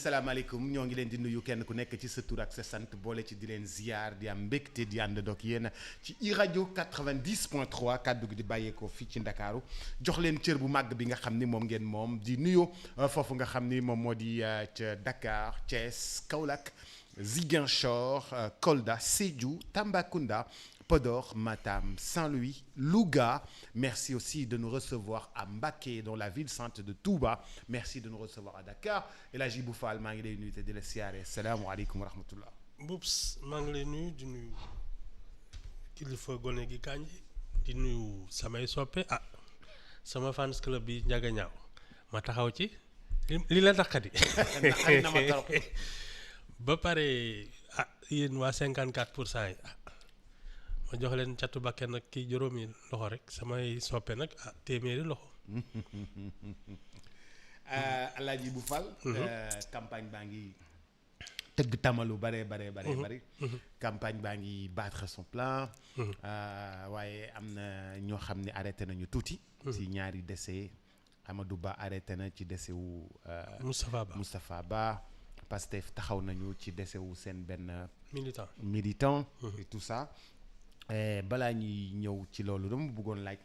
salaamaaleykum ñoo ngi leen di nuyu kenn ku nekk ci sa tur ak sa sant boole ci di leen ziar di am mbégte di ànd doog yéen ci iRadio 90.3 kàddu gi di bàyyeekoo fii ci Ndakaaru jox leen cër bu màgg bi nga xam ni moom ngeen moom di nuyoo foofu nga xam ni moom moo di ca Dakar Thiès Kaolack Ziguinchor Kolda Sédhiou Tambacounda Podor, Matam, Saint-Louis, Louga. Merci aussi de nous recevoir à Mbacké, dans la ville sainte de Touba. Merci de nous recevoir à Dakar. El Hadji Ibou Fall maa ngi lay nuyu te di la siyaare salaamaaleykum wa rahmatullah. Boubs maa ngi lay nuyu di nuyu kilifa gone gi Kandji di nuyu samay soppe sama fans club bi Ndiaga Ñaaw ma taxaw ci li la taxati. na ma trop. ba pare yéen waa 54% yi ma jox leen catu bakken nag kii juróomi loxo rek samay soppe nag téeméeri loxo. El Hadji Ibou Fall. campagne baa ngi tëgg tamalu bari. campagne baa ngi battre son plein. waaye am na ñoo xam ne arrêté nañu tuuti. ci ñaari décès Amadou Ba arrêté na ci décès wu. Moustapha Ba. Pastef taxaw nañu ci décès wu seen benn. militant. et tout ça. balaa ñuy ñëw ci loolu dama bëggoon laaj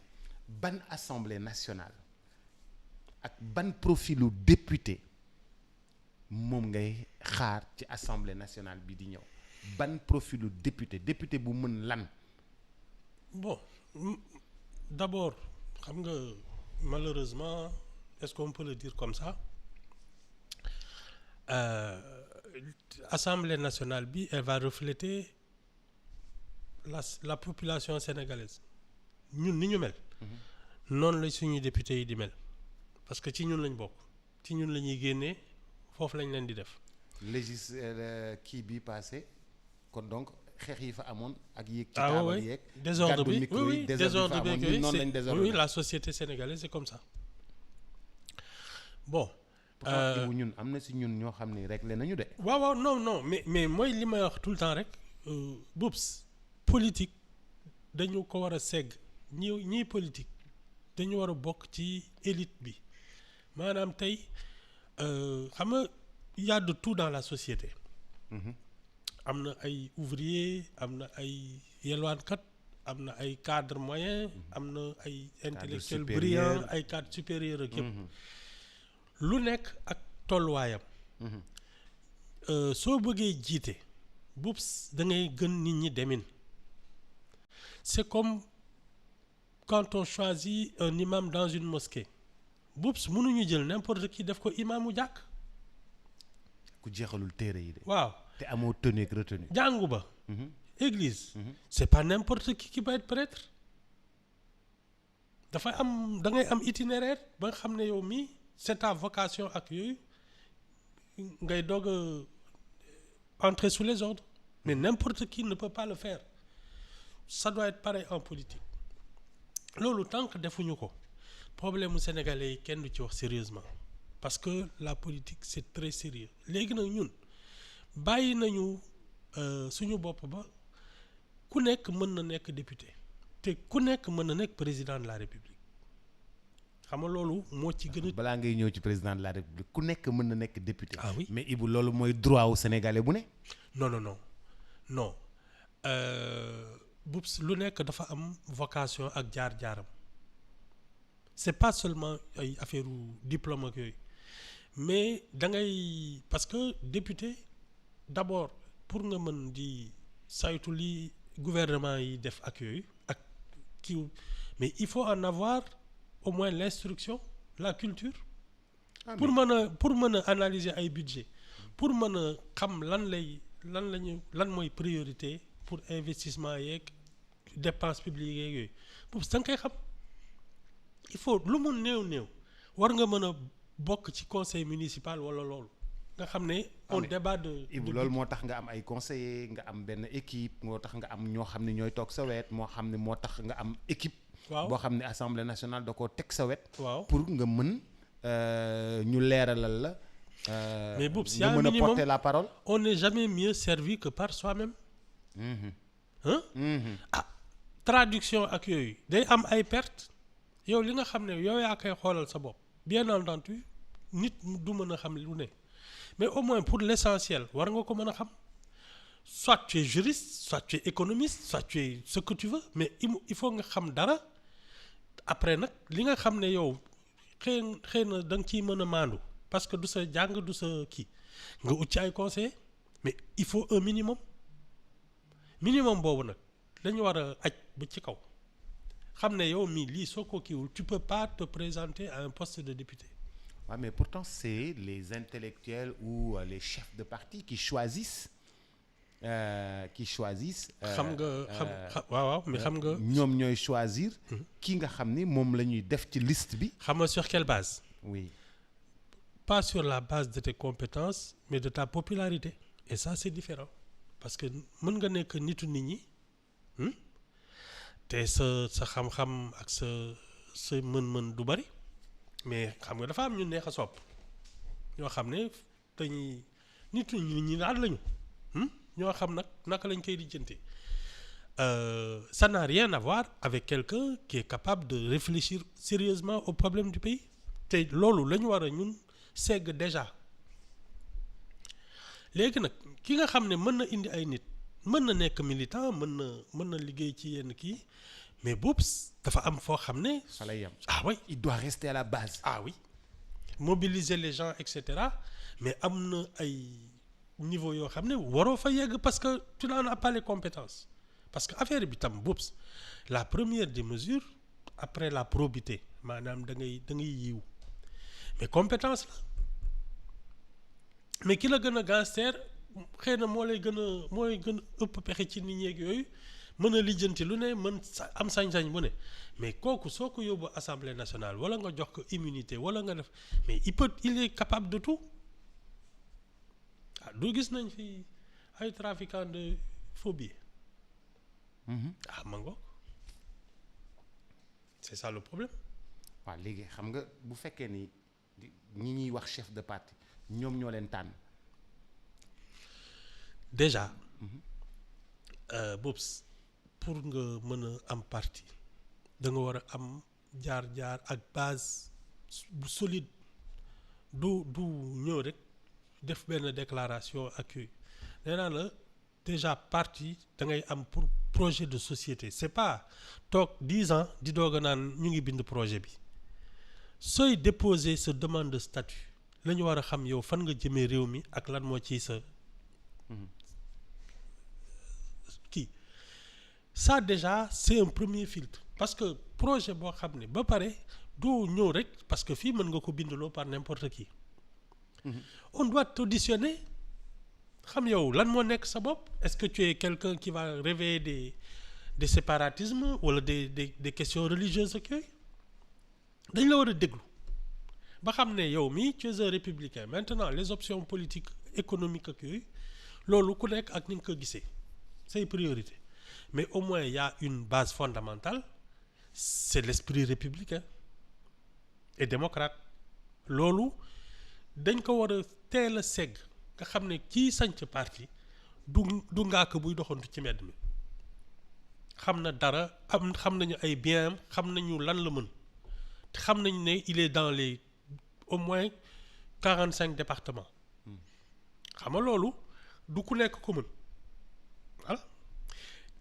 ban assemblée nationale ak ban profilu député moom ngay xaar ci assemblée nationale bi di ñëw ban profilu député bu mën lan. bon d'abord xam nga malheureusement est-ce qu'on peut le dire comme ça assemblée nationale bi elle va refléter la population sénégalaise ñun ni ñu mel. noonu la suñuy député yi di mel parce que ci ñun lañ bokk ci ñun la ñuy génnee foofu lañ leen di def. kii bi passé kon donc xeex yi fa amoon ak yéeg. ci taabal yeeg désordre bi oui désordre bi ñun noonu lañ désordre oui la société sénégalaise c'est comme ça bon. pourtant ñun am na si ñun ñoo xam ne réglé nañu de. waaw non mais mooy li may wax tout le temps rek Boubs. politique dañu ko war a segg ñii politique dañu war a bokk ci élite bi maanaam tey xam nga y a de tout dans la société. am na ay ouvrier am na ay yelwaankat am na ay cadre moyen am na ay intellectuel brillant ay cadre supérieur ak yëpp lu nekk ak tolluwaayam. soo bëggee jiite Boubs da ngay gën nit ñi demin. C'est comme quand on choisit un imam dans une mosquée Boubs mënuñu jël n'importe qui def ko imaamu jàkk. ku jeexalul téere yi de. waaw te amoo tenue ak retenue. jàngu ba. église. c'est pas n'importe qui va être prêtre. dafa am da ngay am itinéraire ba nga xam ne yow mii c'est ta vocation ak yooyu ngay doog a entrer sous les ordres. mais n'importe qui ne peut pas le faire. ça doit être pareil en politique loolu tant que defuñu ko problème mu sénégalais yi kenn du ci wax sérieusement parce que la politique c'est très sérieux léegi nag ñun bàyyi nañu suñu bopp ba ku nekk mën na nekk député te ku nekk mën na nekk président de la république xam nga loolu moo ci gën a. balaa ngay ñëw ci président de la république ku nekk mën na nekk député. ah oui mais Ibou loolu mooy droit wu sénégalais bu ne. non. Boubs lu nekk dafa am vocation ak jaar-jaaram c'est pas seulement ay affaire diplôme ak yooyu mais da ngay parce que député d'abord pour nga mën di saytu li gouvernement yi def ak yooyu ak kii mais il faut en avoir au moins l'instruction la culture. pour mën a analyser ay budget pour mën a xam lan mooy priorité. pour investissement yeeg dépense publique yeeg yooyu boobu da nga koy xam il faut lu mu néew war nga mën a bokk ci conseil municipal wala loolu nga xam ne on débat de loolu moo tax nga am ay conseillers nga am benn équipe moo tax nga am ñoo xam ne ñooy toog sa wet moo xam ne moo tax nga am équipe. waaw boo xam ne assemblée nationale da koo teg sa wet. waaw pour nga mën ñu leeralal la. mais Boubs y a nga un mën a minimum porter la parole. on n'est jamais mieux servi que par soi-même. traduction ak yooyu day am ay pertes yow li nga xam ne yow yaa koy xoolal sa bopp bien entendu nit du mën a xam lu ne mais au moins pour l'essentiel war nga ko mën a xam soit tu es juriste soit tu es économiste soit tu es ce que tu veux mais il faut nga xam dara après nag li nga xam ne yow xëy na da nga ciy mën a maandu parce que du sa jàng du sa kii nga ut ci ay conseil mais il faut un minimum boobu nag dañu war a aj ba ci kaw xam ne yow mii lii soo ko kiiwul tu peux pas te présenter à un poste de député. Ouais, mais pourtant c'est les intellectuels ou les chefs de parti qui choisissent. xam nga waaw mais xam nga. ñoom ñooy choisir. ki nga xam ni moom la ñuy def ci liste bi. xam nga sur quelle base. Oui. Pas sur la base de tes compétences mais de ta popularité et ça c'est différent parce que mën nga nekk nitu nit ñi te sa xam-xam ak sa mën-mën du bari mais xam nga dafa am ñu neex a sopp ñoo xam ne dañuy nitu nit ñi daal lañu ñoo xam nag naka lañ koy lijjante ça n'a rien à voir avec quelqu'un qui est capable de réfléchir sérieusement aux problèmes du pays te loolu la ñu war a ñun segg déjà léegi nag ki nga xam ne mën na indi ay nit mën na nekk militant mën na liggéey ci yenn kii mais boobu dafa am foo xam ne. fa lay yem. Ah oui, il doit rester à la base. Ah oui, mobiliser les gens et cetera mais am na ay niveau yoo xam ne waroo fa yegg parce que tu n'en as pas les compétences parce que affaire bi tam boobu la première des mesures après la probité maanaam da ngay yiw mais compétence la mais ki la gën a gangster xëy na mooy gën a ëpp pexe ci nit ñeeg yooyu mën a lijjanti lu ne am sañ-sañ bu ne mais kooku soo ko yóbbu assemblée nationale wala nga jox ko immunité wala nga def mais il est capable de tout du gis nañ fi ay trafiquants de faux billets. Mango c'est ça le problème. waaw léegi xam nga bu fekkee ni ñi ñuy wax chef de parti ñoom ñoo leen tànn. déjà boobu pour nga mën a am parti da nga war a am jaar-jaar ak base bu solide du ñëw rek def benn déclaration ak yooyu nee naa la déjà parti da ngay am pour projet de société c'est pas toog 10 ans di doog a naan ñu ngi bind projet bi sooy déposer sa demande de statut la ñu war a xam yow fan nga jëmee réew mi ak lan moo ci sa kii ça déjà c'est un premier filtre parce que projet boo xam ne ba pare doo ñëw rek parce que fii mën nga ko bindaloo par n'importe qui. On doit t'auditionner xam yow lan moo nekk sa bopp est-ce que tu es quelqu'un qui va réveiller des séparatismes wala des questions religieuses ak yooyu dañ la war a déglu ba xam ne yow mii tu es un républicain maintenant les options politiques économiques ak yooyu loolu ku nekk ak ni nga ko gisee say priorité mais au moins il y a une base fondamentale c'est l'esprit républicain et démocrate loolu dañ ko war a teel a segg nga xam ne kii sanc parti du ngaak buy doxantu ci mbedd mi xam na dara xam nañu ay bien am xam nañu lan la mën te xam nañu ne il est dans les au moins 45 départements xam nga loolu du ku nekk ko mën voilà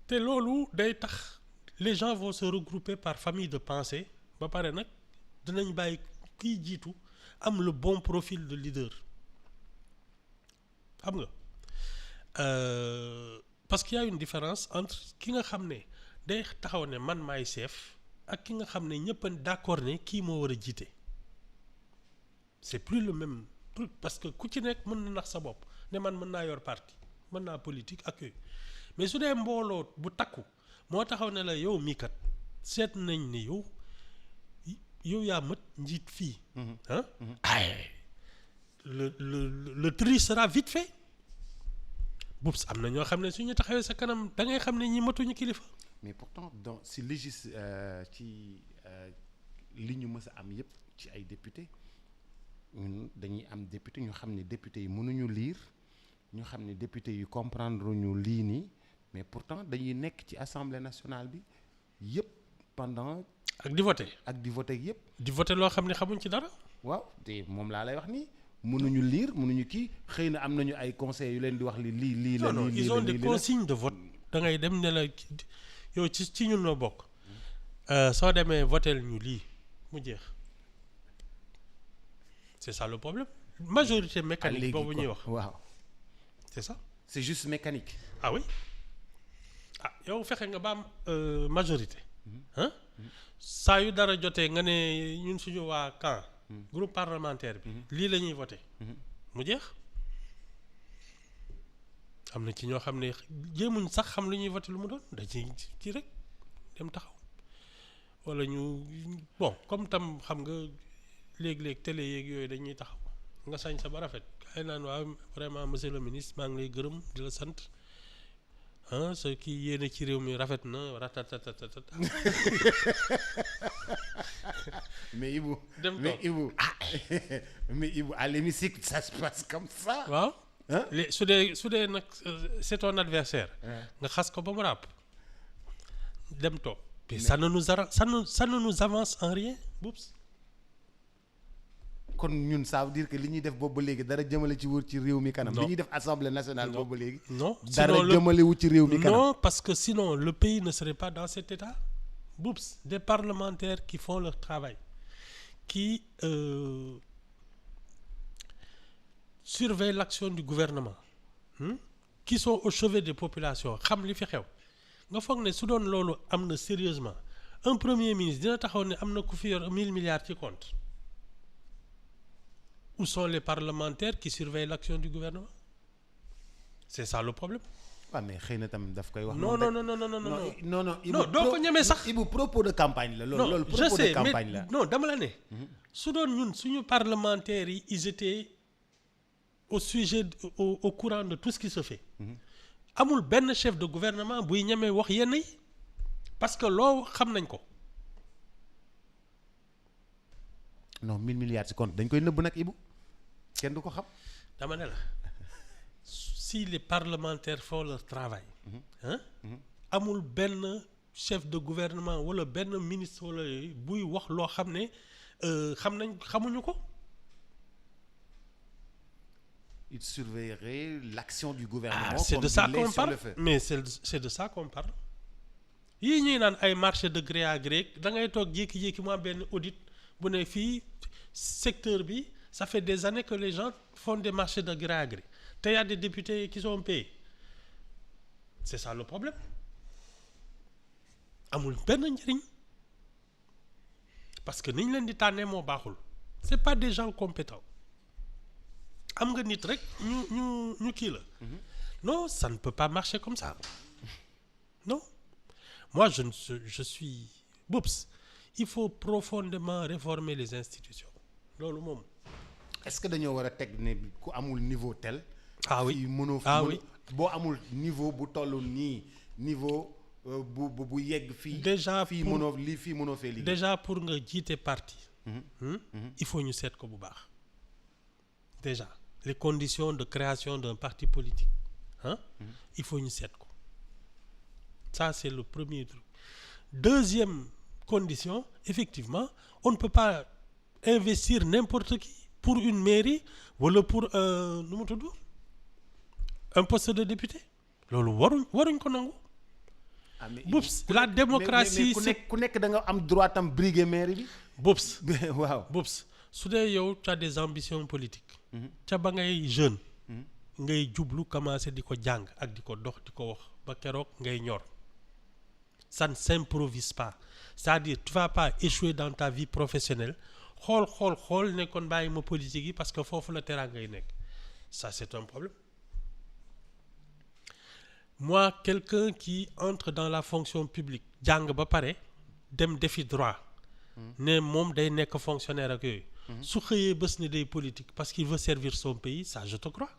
te loolu day tax les gens vont se regrouper par famille de pensée ba pare nag dinañ bàyyi kiy jiitu am le bon profil de leader xam nga parce qu'il y a une différence entre ki nga xam ne day taxaw ne man maay chef ak ki nga xam ne ñëpp a d'accord ne kii moo war a jiite c'est plus le même truc parce que ku ci nekk mën na nax sa bopp ne man mën naa yor parti mën naa politique ak yooyu mais su dee mbooloo bu takku moo taxaw ne la yow mii kat seet nañ ne yow yaa mët njiit fii le tri sera vite fait boobu am na ñoo xam ne suñu taxawee sa kanam da ngay xam ne ñi matuñu kilifa. mais pourtant donc si ci li ñu mës a am yépp ci ay député ñun dañuy am député ñu xam ne député yi mënuñu lire ñu xam ne député yi comprendre ñu lii nii mais pourtant dañuy nekk ci assemblée nationale bi yépp pendant. ak di voter yépp. di voter loo xam ne xamuñ ci dara. waaw te moom laa lay wax nii mënuñu lire mënuñu kii xëy na am nañu ay conseils yu leen di wax lii la. non ils ont des consignes de vote da ngay dem ne la yow ci ñun la bokk soo demee votel ñu lii mu jeex c'est ça le problème majorité mécanique boobu ñuy wax. waaw c'est ça. c'est juste mécanique. ah oui ah yow fexe nga ba am majorité ah saa yu dara jotee nga ne ñun suñu waa camp groupe parlementaire bi lii la ñuy voté mu jeex am na ci ñoo xam ne jéemuñ sax xam lu ñuy voté lu mu doon da ci rek dem taxaw wala ñu bon comme tam xam nga léeg-léeg télé yeeg yooyu dañuy taxaw nga sañ sa ba rafet ay naan waaw vraiment monsieur le ministre maa ngi lay gërëm di la sant sa kii yéene ci réew mi rafet na ratatatata mais Ibou dem mais Ibou à l'hémicycle ça se passe comme ça. waaw su dee nag c'est ton adversaire nga xas ko ba mu ràpp dem toog mais ça ne nous avance en rien boops. kon ñun ça veut dire que li ñuy def boobu ba léegi dara jëmale ci wër ci réew mi kanam. li ñuy def assemblée nationale boobu ba léegi. non dara jëmale wu ci réew mi kanam. non parce que sinon le pays ne serait pas dans cet état. Boups, des parlementaires qui font leur travail, qui surveillent l'action du gouvernement, qui sont au chevet des populations xam li fi xew nga foog ne su doon loolu am na sérieusement un premier ministre dina taxaw ne am na ku fi yor 1000 milliards ci compte. Où sont les parlementaires qui surveillent l'action du gouvernement? C'est ça le problème. waaw mais xëy na tam daf koy wax. non Ibou doo ko ñemee sax. Ibou propos de campagne la. loolu propos de campagne la. non dama la ne. su doon ñun suñu parlementaires yi ils étaient au sujet au courant de tout ce qui se fait. amul benn chef de gouvernement buy ñemee wax yenn yi parce que loo xam nañ ko. non 1000 milliards ci compte dañ koy nëbb nag Ibou kenn du ko xam. dama ne la si les parlementaires font leur travail amul benn chef de gouvernement wala benn ministre wala yooyu buy wax loo xam ne xamuñu ko. Il surveillerait l'action du gouvernement. C'est de ça qu'on parle mais c'est de ça qu'on parle yii ñuy naan ay marché de gré à gré da ngay toog jékki-jékki mu am benn audit bu ne fii secteur bi ça fait des années que les gens font des marchés de gré à gré te y a des députés qui sont payés c'est ça le problème amul benn njëriñ parce que ni ñu leen di tànnee moo baaxul c'est pas des gens compétents am nga nit rek ñu kii la non ça ne peut pas marcher comme ça non moi je suis Boups il faut profondément réformer les institutions loolu moom. est-ce que dañoo war a teg ne ku amul niveau tel. oui fii mënoo oui boo amul niveau bu toll nii niveau bu yegg fii. déjà fii mënoo lii fii mënoo fee liggéey. déjà pour nga jiite parti. il faut ñu seet ko bu baax. déjà les conditions de création d'un parti politique il faut ñu seet ko ça c'est le premier truc. Deuxième condition effectivement on ne peut pas investir n'importe qui pour une mairie wala pour nu mu tudd un poste de député loolu waruñ ko nangu. Boups la démocratie mais ku nekk da nga am droit tam briguer mairie bi. Boups waaw Boups su dee yow tu as des ambitions politiques. ca ba ngay jeune. ngay jublu commencer di ko jàng ak di ko dox di ko wax ba keroog ngay ñor. Ça ne s'improvise pas c'est-à-dire tu vas pas échouer dans ta vie professionnelle xool ne kon bàyyi ma politique yi parce que foofu la teraanga ngay nekk ça c'est un problème. Moi quelqu'un qui entre dans la fonction publique jàng ba pare dem defi droit ne moom day nekk fonctionnaire ak yooyu su xëyee bés ne day politique parce qu'il veut servir son pays ça je te crois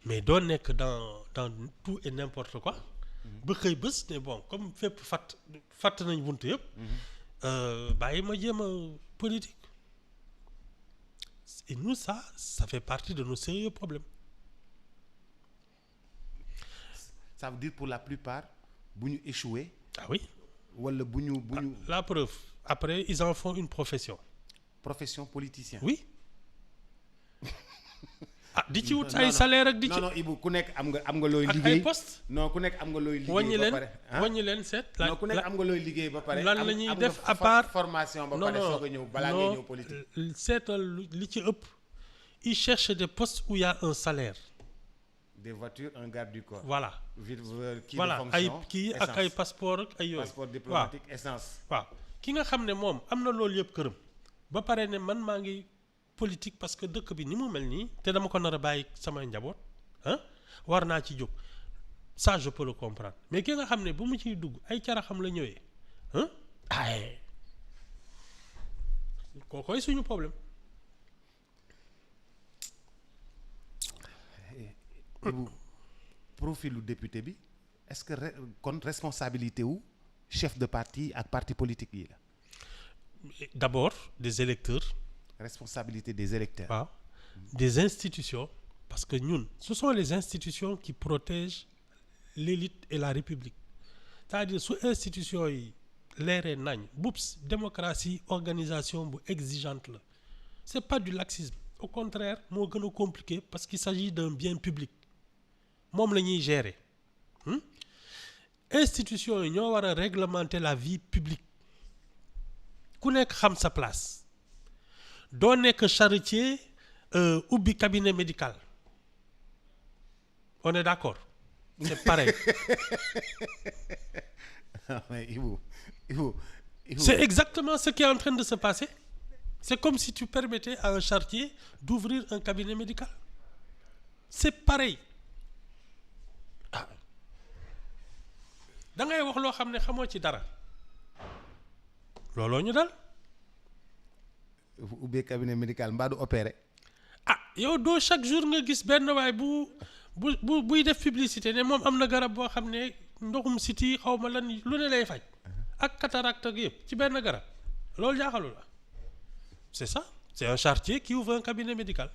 mais doo nekk dans tout et n'importe quoi ba xëy bés ne bon comme fépp fatt nañ bunt yëpp bàyyi ma jéem a politique et nous ça fait partie de nos sérieux problèmes. Ça veut dire pour la plupart bu ñu échouer. Oui. wala bu ñu la preuve après ils en font une profession. Profession politicien. Oui. ah di ci wut non, ay non. salaire ak di ci non Ibou ku nekk am nga looy ak liggéey ay poste non ku nekk am nga looy liggéey wàññi ba leen pare ah wàññi leen seet non ku nekk am nga looy liggéey ba pare lan am- la ñuy am def nga à part formation ba non pare non soog a ñëw balaa ngay ñëw politique seetal li ci ëpp ils cherchent des postes où il y a un salaire des voitures un garde du corps voilà kii voilà de ay fonction kii ak ay passeport ak ay yooyu passeport diplomatique essence waaw ki nga xam ne moom am na loolu yëpp këram ba pare ne man maa ngi politique parce que dëkk bi ni mu mel nii te dama ko nar a bàyyi samay njaboot ah war naa ci jóg ça je peux le comprendre mais ki nga xam ne bu mu ciy dugg ay caraxam la ñëwee ah ay kookoy suñu problème. Ibou profilu député bi est-ce que kon responsabilité wu chef de parti ak parti politique yi la D'abord des électeurs. responsabilité des électeurs waaw des institutions parce que ñun ce sont les institutions qui protègent l'élite et la république c'est-à-dire su institutions yi leeree nañ BUPS démocratie organisation bu exigeante la c'est pas du laxisme au contraire moo gën a compliqué parce qu'il s'agit d'un bien public moom la ñuy gérer institutions yi ñoo war a réglementer la vie publique ku nekk xam sa place doo nekk charretier ubbi cabinet médical on est d'accord c'est pareil. mais Ibou C'est exactement ce qui est en train de se passer. C'est comme si tu permettais à un charretier d'ouvrir un cabinet médical. C'est pareil. ah da ngay wax loo xam ne xamoo ci dara looloo ñu dal. ubbee cabinet médical mbaa du opéré ah yow doo chaque jour nga gis benn waay buy def publicité ne moom am na garab boo xam ne ndoxum siti xaw ma lan lu ne lay faj ak cataracte ak yëpp ci benn garab loolu jaaxalu la c'est ça c'est un charretier qui ouvre un cabinet médical.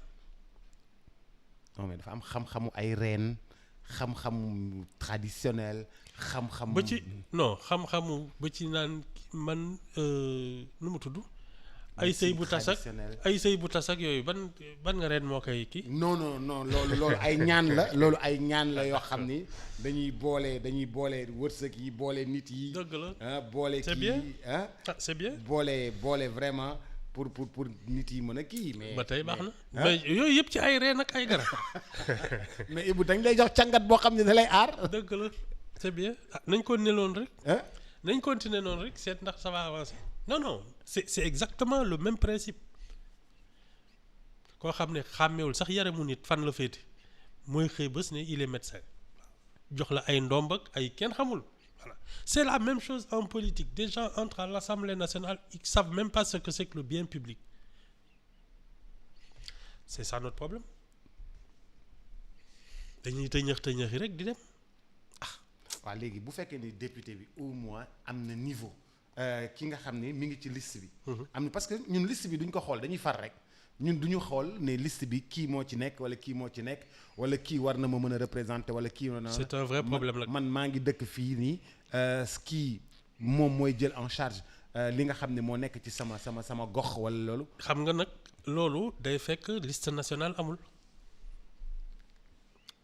non mais dafa am xam-xamu ay reen xam-xamu traditionnel xam-xam ba ci non xam-xamu ba ci naan man nu mu tudd. ay sëy bu tas ak ay sëy bu tas ak yooyu ban nga reen moo koy kii. non loolu ay ñaan la loolu ay ñaan la yoo xam ni dañuy boole wërsëg yi boole nit yi. dëgg la boole c'est kii bien ah c'est bien. boole vraiment pour nit yi mën a kii mais. ba tey baax na mais yooyu yëpp ci ay reen ak ay garab. mais Ibou dañ lay jox càngat boo xam ne da lay aar. dëgg la c'est bien nañ continuer noonu rek. ah nañ continuer noonu rek seet ndax ça va avancer. non c'est exactement le même principe koo xam ne xàmmewul sax yaramu nit fan la féete mooy xëy bés ne il est médecin jox la ay ndomb ak ay kenn xamul voilà c'est la même chose en politique des gens entrent à l'Assemblée nationale ils savent même pas ce que c'est que le bien public c'est ça notre problème dañuy tëñëx rek di dem. waaw léegi bu fekkee ni député bi au moins am na niveau. ki nga xam ne mi ngi ci liste bi. am na parce que ñun liste bi duñ ko xool dañuy far rek ñun duñu xool ne liste bi kii moo ci nekk wala kii moo ci nekk wala kii war na ma mën a représenter wala kii. c'est un vrai problème nag man maa ngi dëkk fii nii kii moom mooy jël en charge li nga xam ne moo nekk ci sama gox wala loolu. xam nga nag loolu day fekk liste nationale amul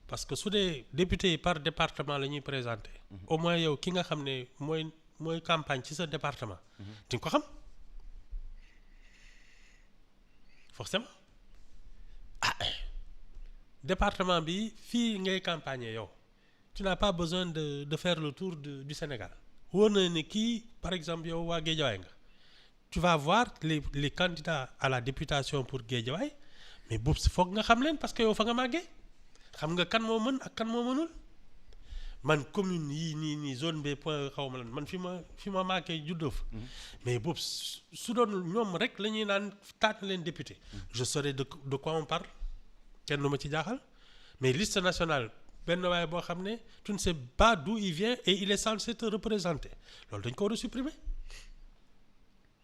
parce que su dee député yi par département la ñuy présenter. au moins yow ki nga xam ne mooy campagne ci sa département. di nga ko xam forcément département bi fii ngay campagner yow tu n'as pas besoin de faire le tour du Sénégal. wóor na ne kii par exemple yow waa Guédiawaye nga tu vas voir les candidats à la députation pour Guédiawaye mais boobu si foog nga xam leen parce que yow fa nga màggee xam nga kan moo mën ak kan moo mënul. man commune yii nii zone B point xaw ma lan man fi ma màggee juddoo fa mais boobu su doon ñoom rek la ñuy naan taat leen député je saurais de quoi on parle kenn du ma ci jaaxal mais liste nationale benn waaye boo xam ne tu ne sais pas d'où il vient et il est censé te représenter loolu dañ ko war a supprimer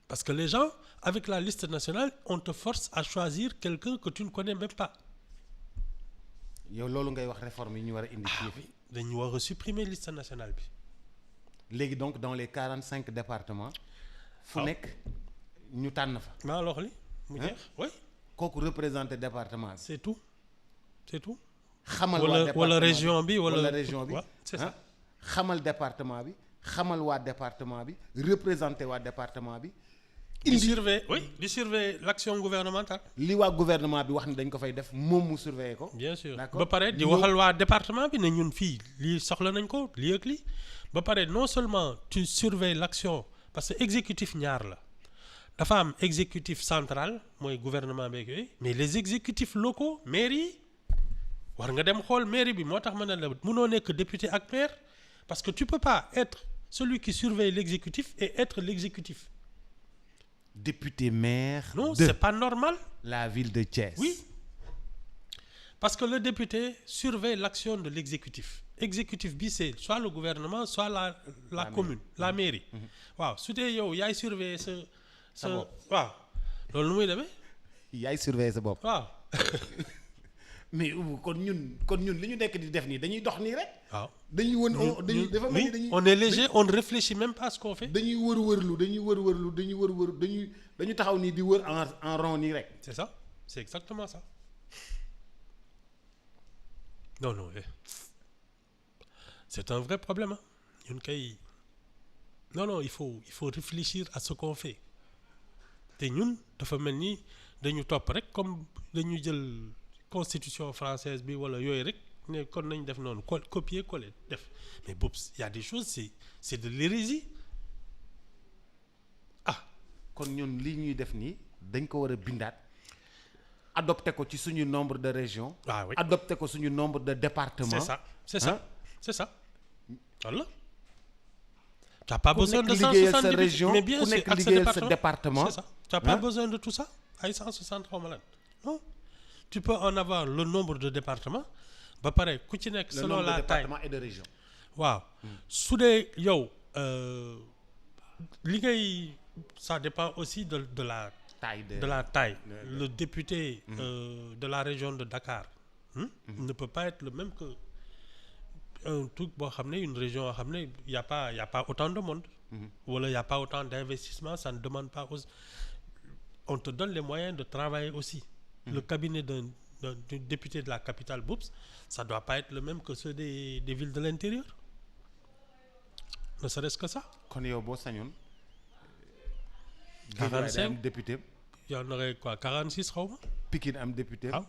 parce que les gens avec la liste nationale on te force à choisir quelqu'un que tu ne connais même pas. yow loolu ngay wax réforme yi ñu war a indi fii. dañu war a supprimer liste nationale bi. léegi donc dans les 45 départements. fu nekk ñu tànn fa. maa lox li mu jeex oui kooku représenté département bi. c'est tout c'est tout. xamal waa département wala région bi wala région bi. waaw c'est ça. xamal département bi xamal waa département bi représenté waa département bi. di surveiller l'action gouvernementale. li waa gouvernement bi wax ni dañ ko fay def moom mu surveiller ko. bien sûr d'accord ba pare di waxal waa département bi ne ñun fii lii soxla nañ ko lii ak lii ba pare non seulement tu surveilles l'action parce que exécutif ñaar la dafa am exécutif central mooy gouvernement beeg yooyu mais les exécutifs locaux maires yi war nga dem xool mairie bi moo tax ma ne la mënoo nekk député ak maire parce que tu peux pas être celui qui surveille l'exécutif et être l'exécutif. Député maire. Non, de c'est pas normal. la ville de Thiès. Oui. Parce que le député surveille l'action de l'exécutif. Exécutif bi c'est soit le gouvernement soit la commune la mairie. waaw su dee yow yaay surveiller sa waaw loolu nu muy demee. yaay surveiller sa bopp. waaw. mais kon ñun li ñu nekk di def nii dañuy dox nii rek. waaw dañuy dañuy dafa mel ni dañuy. on est léger on ne réfléchit même pas à ce qu'on fait. dañuy dañuy taxaw nii di wër en rond nii rek. c'est ça c'est exactement ça. non c'est un vrai problème ah ñun kay non il faut réfléchir à ce qu'on fait te ñun dafa mel ni dañu topp rek comme dañu jël constitution française bi wala yooyu rek ne kon nañ def noonu copier coller def mais boobu y a des choses c'est de l'hérésie kon ñun li ñuy def nii dañ ko war a bindaat adopté ko ci suñu nombre de régions. ah oui adopté ko suñu nombre de départements. c'est ça voilà. tu n'as pas besoin de 170 région mais bien ku sûr nekk ak liggéeyal sa département. c'est ça tu n'as pas besoin de tout ça ay 160 xaw ma lan non tu peux en avoir le nombre de départements ba pare ku ci nekk selon la taille le nombre de départements et de régions. waaw su dee yow li ngay ça dépend aussi de la taille le député de la région de Dakar ne peut pas être le même que un truc boo xam ne une région boo xam ne y a pas autant de monde wala y a pas autant d'investissement ça ne demande pas on te donne les moyens de travailler aussi le cabinet d'un député de la capitale Boubs ça doit pas être le même que ceux des villes de l'intérieur ne serait-ce que ça kon yow boo sañoon 45 am député. y en aurait quoi 46 xaw ma. Pikine am député. waaw.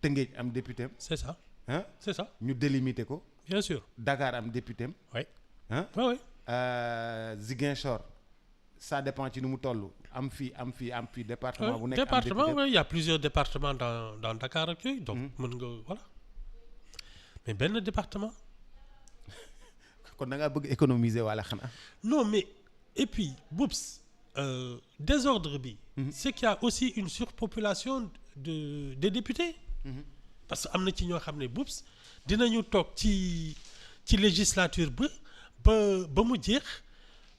Tëngéej am député. c'est ça. ah c'est ça. ñu délimité ko. bien sûr. Dakar am député. oui. ah oui. Ziguinchor ça dépend ci nu mu toll am fii département bu nekk département oui il y a plusieurs départements dans Dakar ak yooyu donc mën nga voilà mais benn département. kon da ngaa bëgg économiser wala xanaa. non mais et puis Boubs désordre bi. c'est qu'il y a aussi une surpopulation des députés. parce que am na ci ñoo xam ne Boubs dinañu toog ci législature ba mu jeex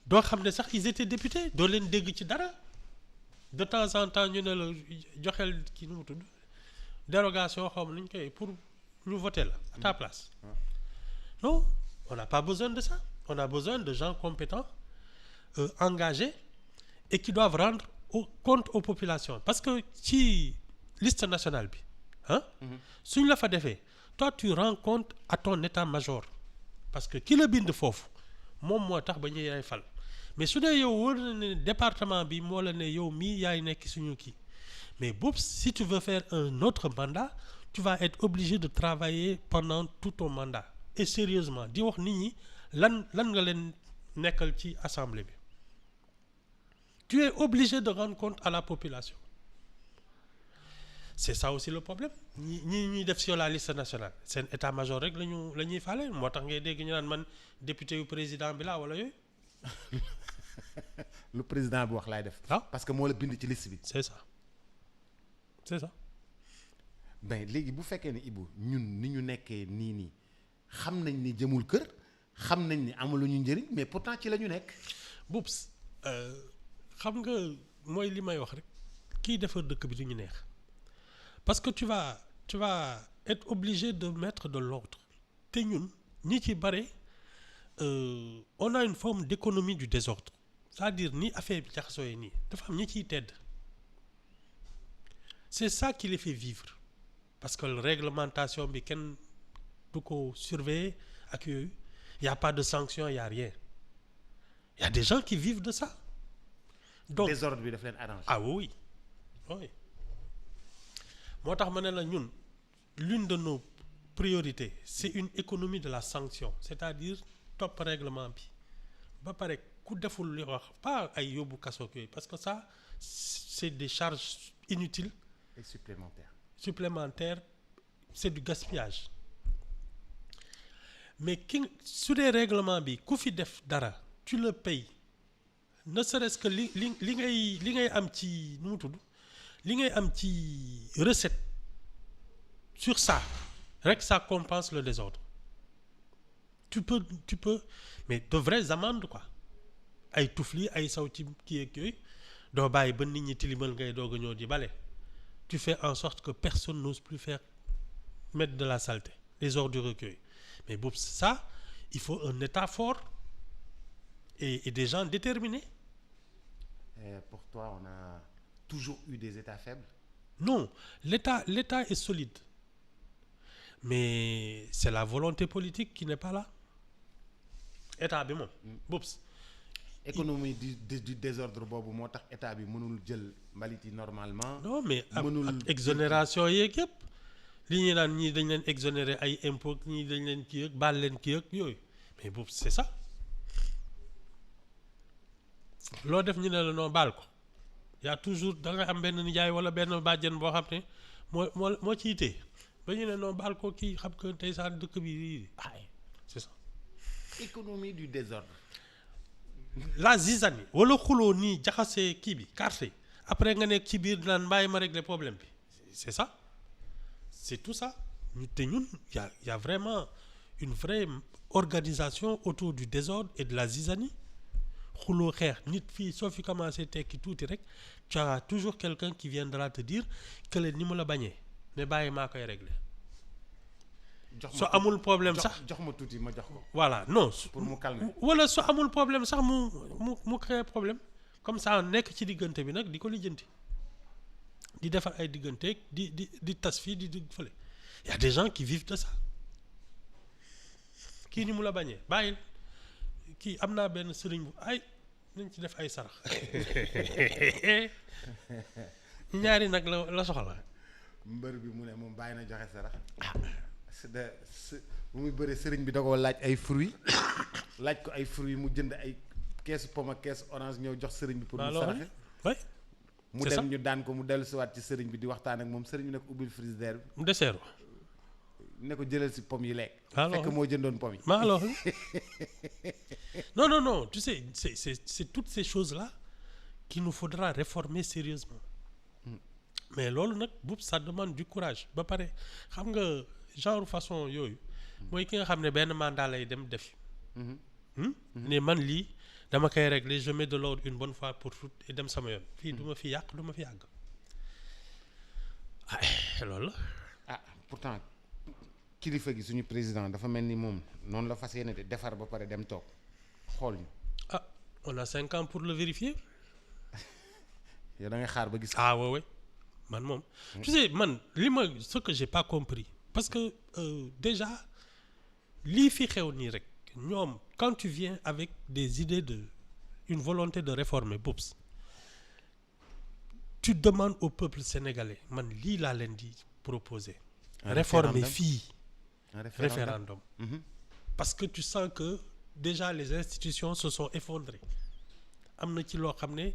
doo xam ne sax ils étaient députés doo leen dégg ci dara de temps en temps ñu ne la joxeel kii nu mu tudd dérogation xaw ma nañ koy pour ñu voter la à ta place. non on n'a pas besoin de ça on a besoin de gens compétents engagés et qui doivent rendre compte aux populations parce que ci liste nationale bi suñ la fa defee toi tu rends compte à ton état-major parce que ki la bind foofu moom moo tax ba ñu yaay fal mais su dee yow wóor na ne département bi moo la ne yow mii yaay nekk suñu kii mais boobu si tu veux faire un autre mandat tu vas être obligé de travailler pendant tout ton mandat et sérieusement di wax nit ñi lan nga leen nekkal ci assemblée bi tu es obligé de rendre compte à la population c'est ça aussi le problème ñuy def sur la liste nationale seen état-major rek la ñuy fale moo tax ngay dégg ñu naan man député yu président bi laa wala yooyu. lu président bi wax laay def. parce que moo la bind ci liste bi. c'est ça. ben léegi bu fekkee ne Ibou ñun ni ñu nekkee nii xam nañ ni jëmul kër xam nañ ni amaluñu njëriñ mais pourtant ci la ñu nekk. Boubs xam nga mooy li may wax rek kii defar dëkk bi du ñu neex. parce que tu vas être obligé de mettre de l'ordre te ñun ñi ci bare on a une forme d'économie du désordre c'est-à-dire ni affaire bi jaxasoo nii dafa am ñi ciy tedd c'est ça qui les fait vivre parce que la réglementation bi kenn du ko surveiller ak yooyu y a pas de sanction y a rien y a des gens qui vivent de ça donc désordre bi daf leen arrangé. ah oui oui moo tax ma ne la ñun l'une de nos priorités c'est une économie de la sanction c'est-à-dire topp règlement bi ba pare ku deful li wax pas ay yóbbu kaso yooyu parce que ça c'est des charges inutiles et supplémentaires c'est du gaspillage mais su dee règlement bi ku fi def dara tu le payes ne serait-ce que li ngay am ci nu mu tudd li ngay am ci recette sur ça rek ça compense le désordre tu peux mais de vraies amendes quoi ay tufli ay saw ci kii ak yooyu doo bàyyi ba nit ñi tilimal ngay doog a ñëw di bale tu fais en sorte que personne n'ose plus faire mettre de la saleté les ordures yooyu mais boobu ça il faut un état fort et des gens déterminés. Pour toi on a toujours eu des états faibles. Non, l'état est solide mais c'est la volonté politique qui n'est pas là état bi moom boobu économie du désordre boobu moo tax état bi mënul jël mbalit yi normalement. non mais mënul ak exonération yeeg yëpp li ñuy naan ñii dañ leen exonérer ay impôts ñii dañ leen kii ak baal leen kii ak yooyu mais boobu c'est ça loo def ñu ne la noo baal ko y a toujours da nga am benn nijaay wala benn bàjjen boo xam ne moo ciy téye ba ñu ne noo baal ko kii xam que tey saa dëkk bi c'est ça. économie du désordre. la zizanie wala xuloo nii jaxasee kii bi carte après nga nekk ci biir naan bàyyi ma régler problème bi c'est ça c'est tout ça te ñun y a vraiment une vraie organisation autour du désordre et de la zizanie xuloo xeex nit fii soo fi commencé tekki tuuti rek tu as toujours quelqu'un qui viendra te dire que ni mu la bañee ne bàyyi maa koy régler soo amul problème sax jox ma tuuti ma jox ko. voilà non pour mu calmer. wala soo amul problème sax mu créer problème comme ça nekk ci diggante bi nag di ko lijjanti di defar ay digganteeg di tas fii di fële y a des gens qui vivent de ça kii ni mu la bañee bàyyil kii am naa benn sëriñ bu ay nañ ci def ay sarax ñaari nag la soxla. mbër bi mu ne moom bàyyi na joxe sarax. bu muy bëree sëriñ bi da koo laaj ay fruits laaj ko ay fruits mu jënd ay keesu pomme ak keesu orange ñëw jox sëriñ bi pour mu saraxe mu dem ñu daan ko mu dellu siwaat ci sëriñ bi di waxtaan ak moom sëriñ bi ne ko ubbil frigidaire bi mu deseeru ne ko jëlal si pomme yi lekk alors fekk moo jëndoon pomme yi alors non tu sais c'est toutes ces choses là qu'il nous faudra réformer sérieusement mais loolu nag boobu ça demande du courage ba pare xam nga genre façon yooyu mooy ki nga xam ne benn mandat lay dem def ne man lii dama koy régler je mets de l'ordre une bonne fois pour toutes et dem sama yoon fii du ma fi yàq du ma fi yàgg loolu la pourtant kilifa gi suñu président dafa mel ni moom noonu la fas yéene de defar ba pare dem toog xool ñu on a 5 ans pour le vérifier yow da ngay xaar ba gis ouais man moom tu sais man ce que j'ai pas compris parce que déjà lii fi xew nii rek ñoom quand tu viens avec des idées une volonté de réformer BOPS tu demandes au peuple sénégalais man lii laa leen di proposer réformer fii référendum parce que tu sens que déjà les institutions se sont effondrées am na ci loo xam ne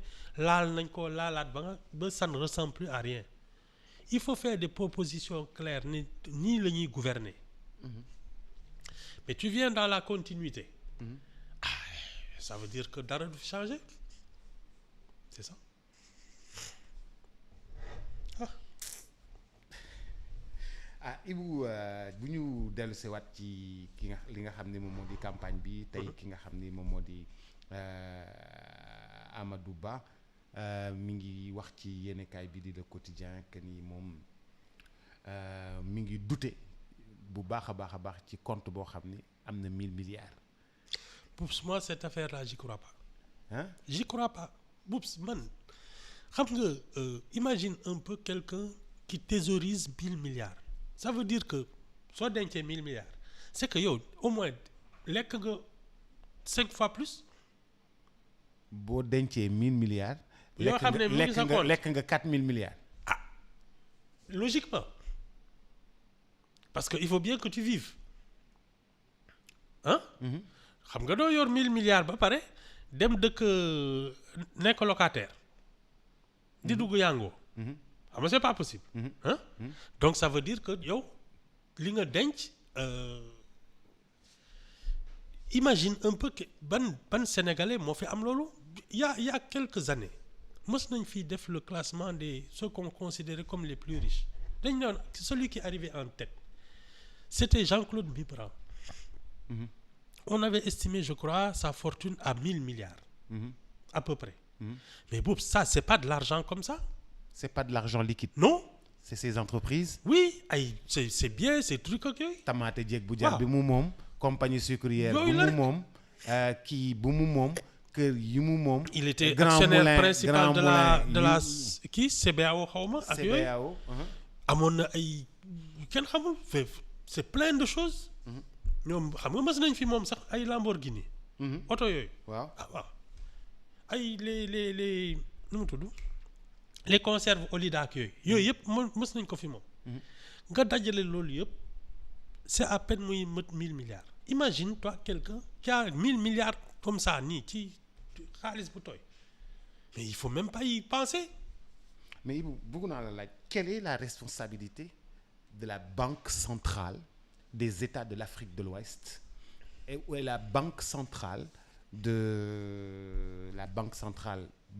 laal nañ ko laalaat ba ça ne ressemble plus à rien il faut faire des propositions claires ni nii la ñuy gouverner mais tu viens dans la continuité ça veut dire que dara du changer c'est ça Ibou bu ñu dellu sewaat ci li nga xam ne moom moo di campagne bi tey ki nga xam ni moom moo di Amadou Ba mi ngi wax ci yéenekaay bi di Le Quotidien que ni moom mi ngi douter bu baax a baax ci compte boo xam ni am na 1000 milliards. Boubs moi cette affaire là j'y crois pas. J'y crois pas Boubs man xam nga imagine un peu quelqu'un qui thésaurise 1000 milliards ça veut dire que soo dencee 1000 milliards c'est que yow au moins lekk nga 5 fois plus. boo dencee 1000 milliards. yoo xam ne mu ngi sa compte lekk nga 4000 milliards. ah logiquement parce que il faut bien que tu vives ah. xam nga doo yor 1000 milliards ba pare dem dëkk nekk locataire. di dugg yàngoo. xam nga c'est pas possible. Hein? Donc ça veut dire que yow li nga denc imagine un peu que ban sénégalais moo fi am loolu il y a quelques années mës nañ fi def le classement des ceux qu'on considérait comme les plus riches dañ ne celui qui arrivait en tête c'était Jean-Claude Mibran. On avait estimé je crois sa fortune à 1000 milliards. À peu près. Mais boobu ça c'est pas de l'argent comme ça. C'est pas de l'argent liquide. Non. C'est ces entreprises. Oui ay c'est bien ces trucs ak yooyu. Tamaate jeeg bu jar bi mu moom. compagnie sucrière bu mu moom. kii bu mu moom. kër yi mu moom. il était actionnaire principal de la kii CBAO xaw ma ak yooyu. CBAO. amoon na ay kenn xamul c'est plein de choses. ñoom xam nga mës nañ fi moom sax ay Lamborghini. oto yooyu. waaw waaw. ay les nu mu tudd. les conserves Olida ak yooyu yëpp mës nañ ko fi moom. nga dajale loolu yëpp c'est à peine muy mët 1000 milliards. Imagine toi quelqu'un qui a 1000 milliards comme ça nii ci xaalis bu tooy mais il faut même pas y penser. mais Ibou bëgg naa la laaj quelle est la responsabilité de la Banque centrale des États de l'Afrique de l'Ouest et où est la banque centrale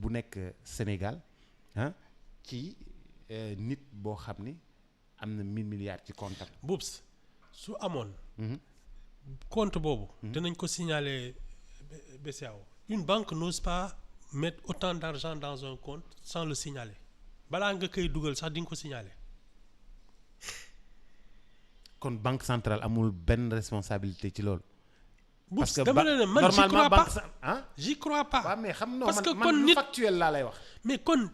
bu nekk Sénégal ah ci nit boo xam ni am na 1000 milliards ci compte am. Boubs su amoon. compte boobu. dinañ ko signaler BCEAO. Une banque n'ose pas mettre autant d'argent dans un compte sans le signaler balaa nga koy dugal sax di nga ko signaler. kon banque centrale amul benn responsabilité ci loolu. parce que dama ne man j'y crois pas j'y crois pas. waaw mais xam parce que man kon lu nit factuel laa lay wax. mais kon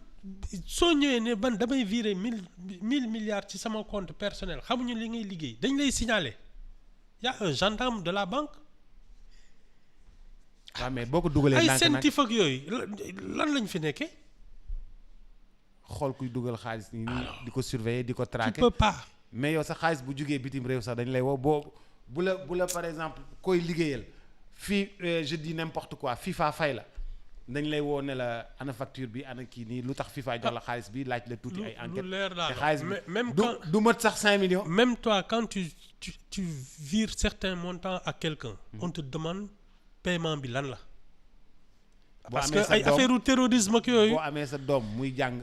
soo ñëwee ne ban damay virer 1000 milliards ci sama compte personnel xamuñu li ngay liggéey dañ lay signaler y a un gendarme de la banque. waaw mais boo ko dugalee ay ndànk nag sentif ak yooyu lan lañ fi nekkee. xool kuy dugal xaalis ni di ko surveiller di ko traquer. tu peux pas. mais yow sa xaalis bu jugee bitim réew sax dañ lay woo bu la par exemple koy liggéeyal fii je dis n'importe quoi FIFA fay la dañ lay woo ne la ana facture bi ana kii nii lu tax FIFA jox la xaalis bi laaj la tuuti ay enquête lu leer te xaalis bi même quand du mat sax 5 millions. même toi quand tu vires certains montants à quelqu'un on te demande paiement bi lan la. parce que ay affaire u terrorisme ak yooyu. boo amee sa doom muy jàng.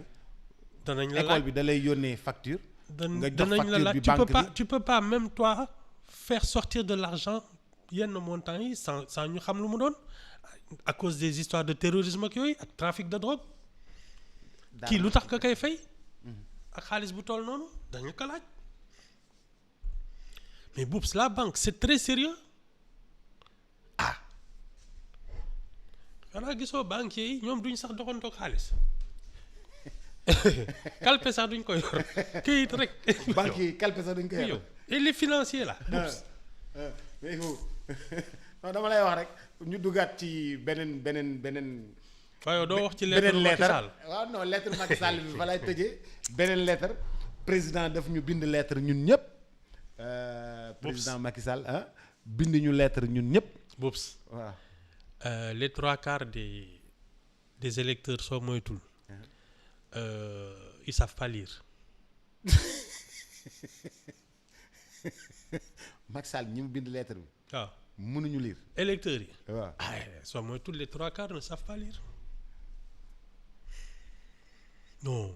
danañ la école bi da lay yónnee facture. nga jox facture bi banque bi tu peux pas même toi faire sortir de l'argent yenn montants yi sans ñu xam lu mu doon à cause des histoires de terrorisme ak yooyu ak trafic de drogue. kii lu tax nga koy fay. ak xaalis bu toll noonu dañu ko laaj. mais Boubs la banque c'est très sérieux xanaa gisoo banquiers yi ñoom duñ sax doxantoog xaalis. calpe sax duñ ko yor këyit rek. banque yi calpe sax duñ ko yor. et les financiers là. mais non dama lay wax rek ñu duggaat ci beneen. waaye doo wax ci lettre Macky Sall. waaw non lettre Macky Sall bi fa lay tëjee beneen lettre président daf ñu bind lettre ñun ñëpp. président Macky Sall bind ñu lettre ñun ñëpp. Boubs waaw. Les 3/4 des électeurs soo moytul. Ils savent pas lire. Macky Sall ñi mu bind lettre bi. waaw mënuñu lire. électeurs yi. waaw soo moytul les 3/4 ne savent pas lire. non.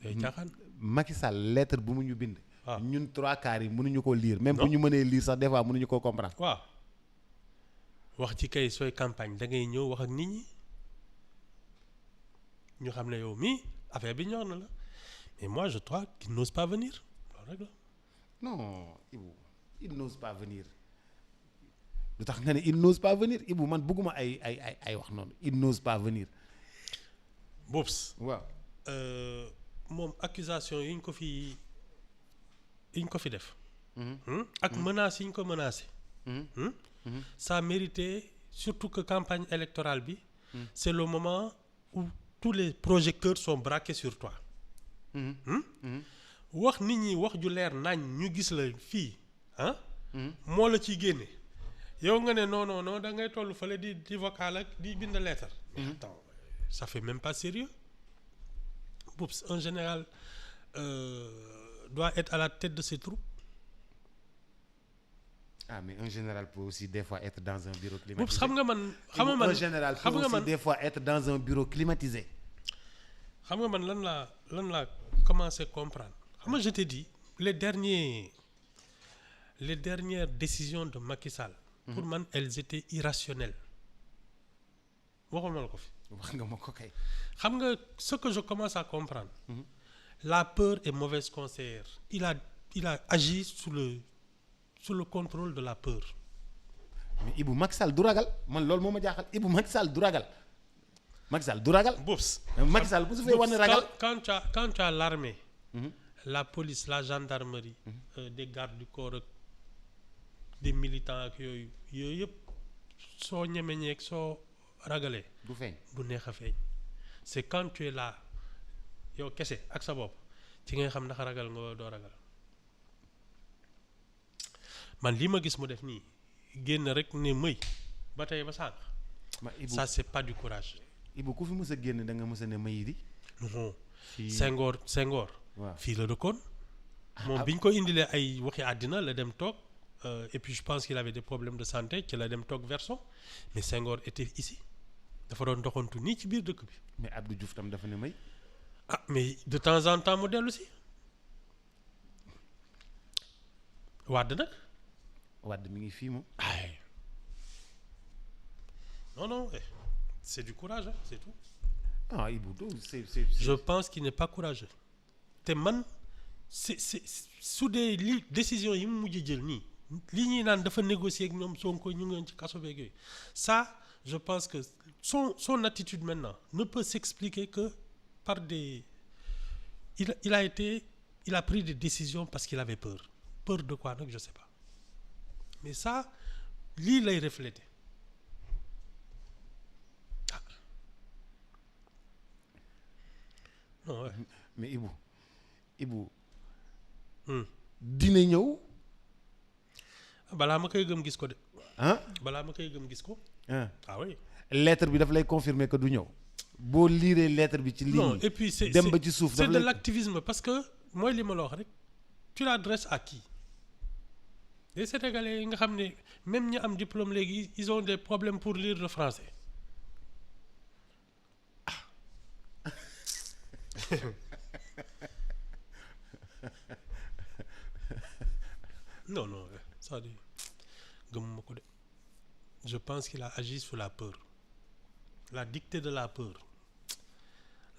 day caaxaan. Macky Sall lettre bu mu ñu bind. waaw ñun 3/4 yi mënuñu koo lire. même bu ñu mënee lire sax des fois mënuñu koo comprendre. waaw wax ci kay sooy campagne da ngay ñëw wax ak nit ñi ñu xam ne yow mii affaire bi ñor na la mais moi je crois qu'il n'ose pas venir loolu rek la. non Ibou il n'ose pas venir lu tax nga ne il n'ose pas venir Ibou man bëgguma ay wax noonu il n'ose pas venir. Boubs. waaw. moom accusation yi ñu ko fi def. ak menaces yi ñu ko menacé. Ça méritait surtout que campagne électorale bi. C'est le moment où tous les projecteurs sont braqués sur toi. wax nit ñi wax ju leer nañ ñu gis la fii moo la ciy génne. yow nga ne non da ngay toll fële di vocal ak di bind lettre. mais attends ça fait même pas sérieux. Boubs un général doit être à la tête de ses troupes. Ah mais un général peut aussi des fois être dans un bureau climatisé. Boubs xam nga man un général peut aussi des fois être dans un bureau climatisé. xam nga man lan laa commencé comprendre xam nga je t'ai dit les dernières décisions de Macky Sall. pour man elles étaient irrationnelles. waxoon ma la ko fi. wax nga ma ko kay. xam nga ce que je commence à comprendre. La peur est mauvaise conseillère. Il a agi sous le contrôle de la peur. mais Ibou Macky Sall du ragal man loolu moo ma jaaxal Ibou Macky Sall du ragal. Macky Sall du ragal. Boubs Macky Sall bu su fee wane ragal. quand tu as l'armée, la police, la gendarmerie, des gardes du corps ak des militants ak yooyu yëpp soo ñemeñeeg soo ragalee. du feeñ du neex a feeñ. c'est quand tu es là yow kese ak sa bopp ci ngay xam ndax ragal nga doo ragal. man li ma gis mu def nii génn rek ne mëy ba tey ba sànq. ça c'est pas du courage. Ibou ku fi mës a génn da nga mës a ne mëy di. non Senghor. waaw fii la dëkkoon. moom bi ñu ko indilee ay waxi àddina la dem toog. Et puis je pense qu'il avait des problèmes de santé ci la dem toog Verson mais Senghor était ici dafa doon doxantu nii ci biir dëkk bi. mais Abdou Diouf tam dafa ne may. ah mais de temps en temps mu dellu si. Wade nag. Wade mi ngi fii moom. ay non c'est du courage c'est tout. ah Ibou c'est je pense qu'il n'est pas courageux. te man c'est su dee li décision yi mu mujj jël nii. li ñuy naan dafa négocier ak ñoom Sonko ñu ngi ci kaso beeg yooyu ça je pense que son attitude maintenant ne peut s'expliquer que par des il a pris des décisions parce qu'il avait peur de quoi nag je sais pas mais ça lii lay refléter non ouais. mais Ibou dina ñëw. balaa ma koy gëm gis ko de. balaa ma koy gëm gis ko. ah oui. lettre bi daf lay confirmer que du ñëw. boo liiree lettre bi ci ligne. non et puis dem ba ci suuf c'est de l'activisme parce que mooy li ma la wax rek tu l'adresses à qui. les Sénégalais yi nga xam ne même ñi am diplôme léegi ils ont des problèmes pour lire le français. non c'est-à-dire gëmuma ko de je pense qu'il a agi sous la peur la dictée de la peur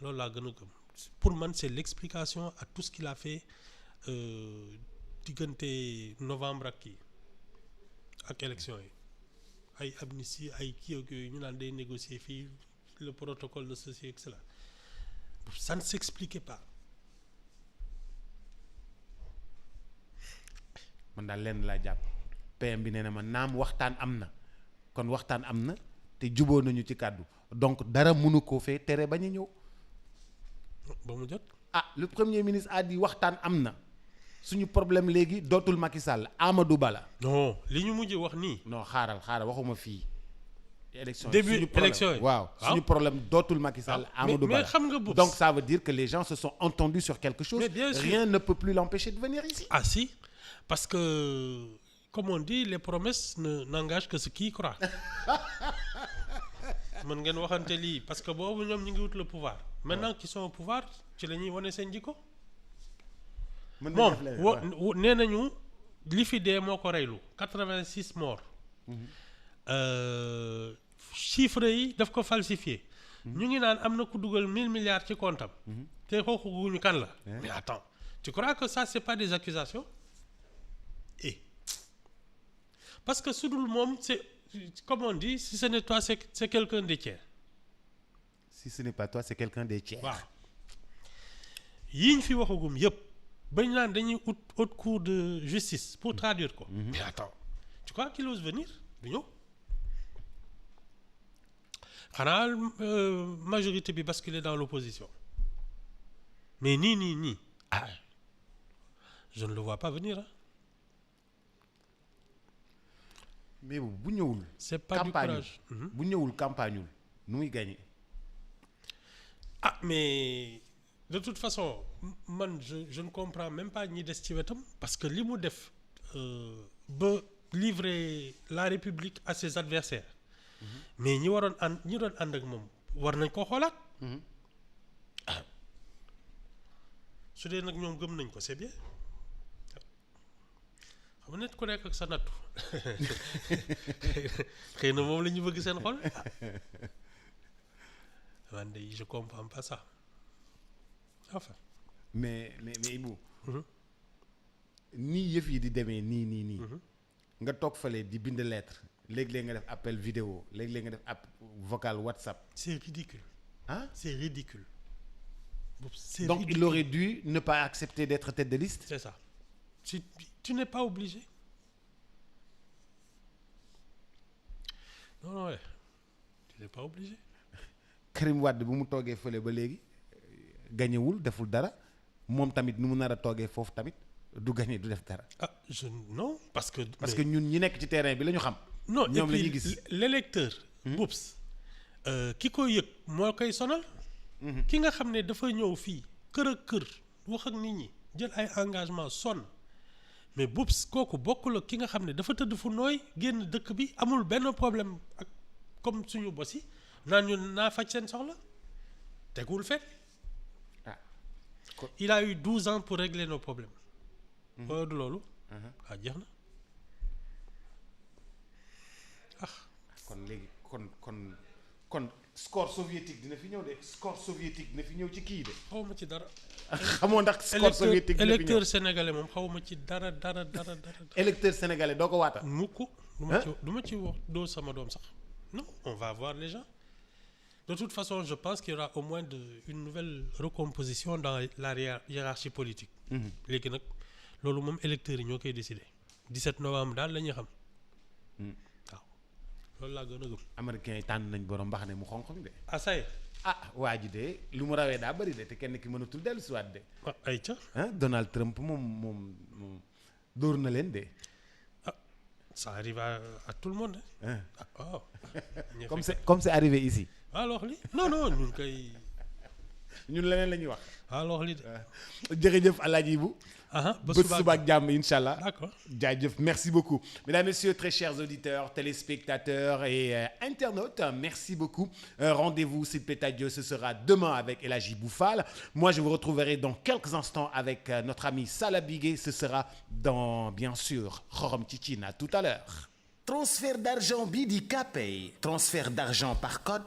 loolu laa gën a gëm pour man c'est l'explication à tout ce qu'il a fait diggante novembre ak kii ak élection yi ay amnistie ay kii ak yooyu ñu naan day négocier fii le protocole de ceci et cela ça ne s'expliquait pas. man daal lenn laa jàpp PM bi nee na ma naam waxtaan am na kon waxtaan am na te juboo nañu ci kàddu donc dara mënu koo fee tere bañ a ñëw. ba mu jot. le premier ministre a dit waxtaan am na suñu problème léegi dootul Macky Sall Amadou Ba la. non li ñu mujj wax nii. non xaaral waxuma fii. élection début élection yi waaw suñu problème dootul Macky Sall Amadou Ba la mais xam nga Boubs donc ça veut dire que les gens se sont entendus sur quelque chose. Mais bien sûr. Rien ne peut plus l'empêcher de venir ici. Ah si parce que comme on dit les promesses n'engagent que ceux qui y croient. mën ngeen waxante lii parce que boobu ñoom ñu ngi wut le pouvoir. maintenant qu'ils sont au pouvoir ci la ñuy wane seen jikko. moom nee nañu li fi dee moo ko reylu 86 morts. chiffres yi daf ko falsifié. ñu ngi naan am na ku dugal 1000 milliards ci compte am. te xooxu guñu kan la. mais attends tu crois que ça c'est pas des accusations. parce que su dul moom c'est comme on dit si ce n'est toi c'est quelqu'un de tiers. si ce n'est pas toi c'est quelqu'un des tiers. waaw yiñ fi waxagum yëpp bañ naan dañuy ut haute cour de justice pour traduire ko. mais attends tu crois qu'il ose venir du ñëw xanaa majorité bi basculer dans l'opposition mais nii ah je ne le vois pas venir hein. mais bu ñëwul. c'est pas du courage. bu ñëwul campagneul nu muy gagné. ah mais de toute façon man je ne comprends même pas ñi des ci wetam parce que li mu def ba livrer la République à ses adversaires mais ñi doon ànd ak moom war nañ koo xoolaat. ah su dee nag ñoom gëm nañ ko c'est bien xam nga nit ku nekk ak sa nattu xëy na moom la ñu bëgg seen xol man de je comprends pas ça enfin. mais Ibou. nii yëf yi di demee nii. nga toog fale di bind lettre léeg-léeg nga def appel vidéo léeg-léeg nga def app vocal WhatsApp. c'est ridicule. ah c'est ridicule. donc ridicule. Il aurait dû ne pas accepter d'être tête de liste. c'est ça tu n'es pas obligé. non ouais. tu n'es pas obligé. Karim Wade bu mu toogee fële ba léegi gañewul deful dara moom tamit nu mu nar a toogee foofu tamit du gañe du def dara. ah non parce que ñun ñi nekk ci terrain bi la ñu xam. non ñoom la ñuy gis l'électeur. Boubs ki koy yëg moo koy sonal. ki nga xam ne dafa ñëw fii kër ak kër wax ak nit ñi jël ay engagement sonn mais Boubs kooku bokkul ak ki nga xam ne dafa tëdd fu nooy génn dëkk bi amul benn problème ak comme suñu bos yi naan ñu naa faj seen soxla tegul fekk. il a eu 12 ans pour régler nos problèmes. wala du loolu. waaw jeex na ah. kon léegi kon score soviétique dina fi ñëw de score soviétique dina fi ñëw ci kii de. xaw ma ci dara. xamoo ndax score soviétique dina fi ñëw électeur sénégalais moom xaw ma ci dara. électeur sénégalais doo ko waata. mukk du ma ci wax doo sama doom sax non on va voir les gens. De toute façon, je pense qu'il y aura au moins une nouvelle recomposition dans la hiérarchie politique. léegi nag loolu moom électeurs yi ñoo koy décider 17 novembre daal la ñuy xam. waaw loolu laa gën a gëm. américains yi tànn nañ borom mbax ne mu xonq mi de. ah ça y est. waa ji de lu mu rawee daa bëri de te kenn ki mënatul dellu si waat de. ay ca. Donald Trump moom dóor na leen de. ça arrive à tout le monde. waaw. comme c'est arrivé ici. alors li non ñun kay. ñun leneen la ñuy wax. alors li de. jërëjëf Alaaji Ibou. ba suba ak jàmm incha allah. d'accord jaajëf merci beaucoup. Mesdames, Messieurs, très chers auditeurs, téléspectateurs et internautes, merci beaucoup. Rendez-vous, s'il plaît à Dieu, ce sera demain avec El Hadji Ibou Fall. Moi, je vous retrouverai dans quelques instants avec notre ami Salah Bigué. Ce sera dans, bien sûr, Xorom Tchitchine. À tout à l'heure. Transfert d'argent bi di Kpay. Transfert d'argent par code